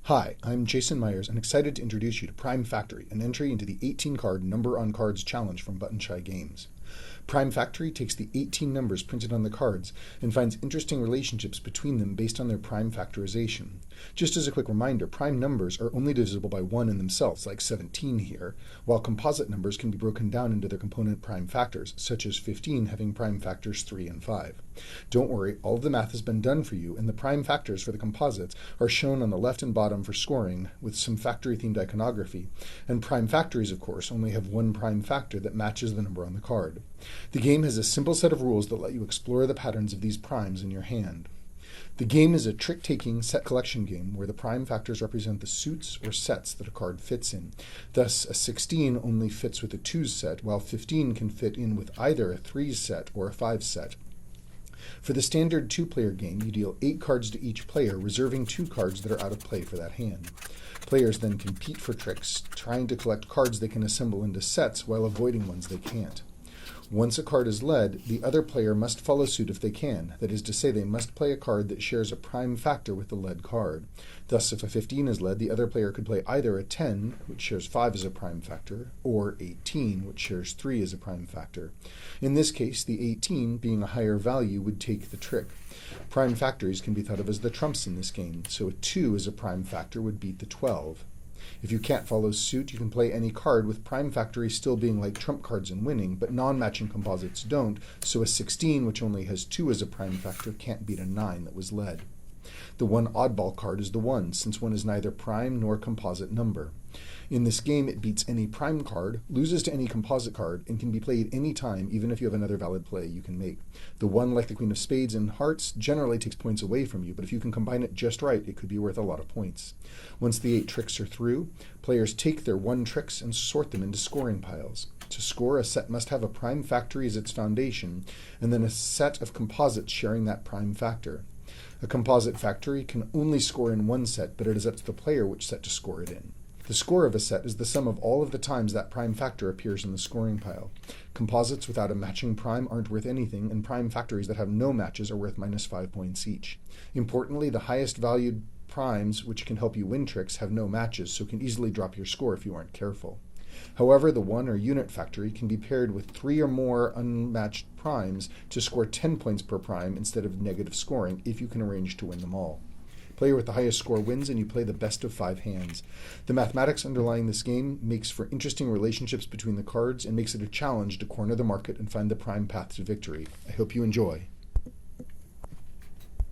Hi, I'm Jason Myers and excited to introduce you to Prime Factory, an entry into the 18-card Number on Cards challenge from Button Shy Games. Prime Factory takes the 18 numbers printed on the cards and finds interesting relationships between them based on their prime factorization. Just as a quick reminder, prime numbers are only divisible by 1 in themselves, like 17 here, while composite numbers can be broken down into their component prime factors, such as 15 having prime factors 3 and 5. Don't worry, all of the math has been done for you, and the prime factors for the composites are shown on the left and bottom for scoring, with some factory-themed iconography, and prime factories, of course, only have one prime factor that matches the number on the card. The game has a simple set of rules that let you explore the patterns of these primes in your hand. The game is a trick-taking set collection game where the prime factors represent the suits or sets that a card fits in. Thus, a 16 only fits with a 2s set, while 15 can fit in with either a 3s set or a 5s set. For the standard 2-player game, you deal 8 cards to each player, reserving 2 cards that are out of play for that hand. Players then compete for tricks, trying to collect cards they can assemble into sets while avoiding ones they can't. Once a card is led, the other player must follow suit if they can. That is to say, they must play a card that shares a prime factor with the led card. Thus, if a 15 is led, the other player could play either a 10, which shares 5 as a prime factor, or 18, which shares 3 as a prime factor. In this case, the 18, being a higher value, would take the trick. Prime factories can be thought of as the trumps in this game, so a 2 as a prime factor would beat the 12. If you can't follow suit, you can play any card with prime factories still being like trump cards and winning, but non-matching composites don't, so a 16, which only has 2 as a prime factor, can't beat a 9 that was led. The one oddball card is the 1, since 1 is neither prime nor composite number. In this game, it beats any prime card, loses to any composite card, and can be played any time, even if you have another valid play you can make. The 1, like the Queen of Spades and Hearts, generally takes points away from you, but if you can combine it just right, it could be worth a lot of points. Once the 8 tricks are through, players take their 1 tricks and sort them into scoring piles. To score, a set must have a prime factory as its foundation, and then a set of composites sharing that prime factor. A composite factory can only score in one set, but it is up to the player which set to score it in. The score of a set is the sum of all of the times that prime factor appears in the scoring pile. Composites without a matching prime aren't worth anything, and prime factories that have no matches are worth minus 5 points each. Importantly, the highest valued primes, which can help you win tricks, have no matches, so can easily drop your score if you aren't careful. However, the 1 or unit factory can be paired with 3 or more unmatched primes to score 10 points per prime instead of negative scoring if you can arrange to win them all. Player with the highest score wins, and you play the best of 5 hands. The mathematics underlying this game makes for interesting relationships between the cards and makes it a challenge to corner the market and find the prime path to victory. I hope you enjoy.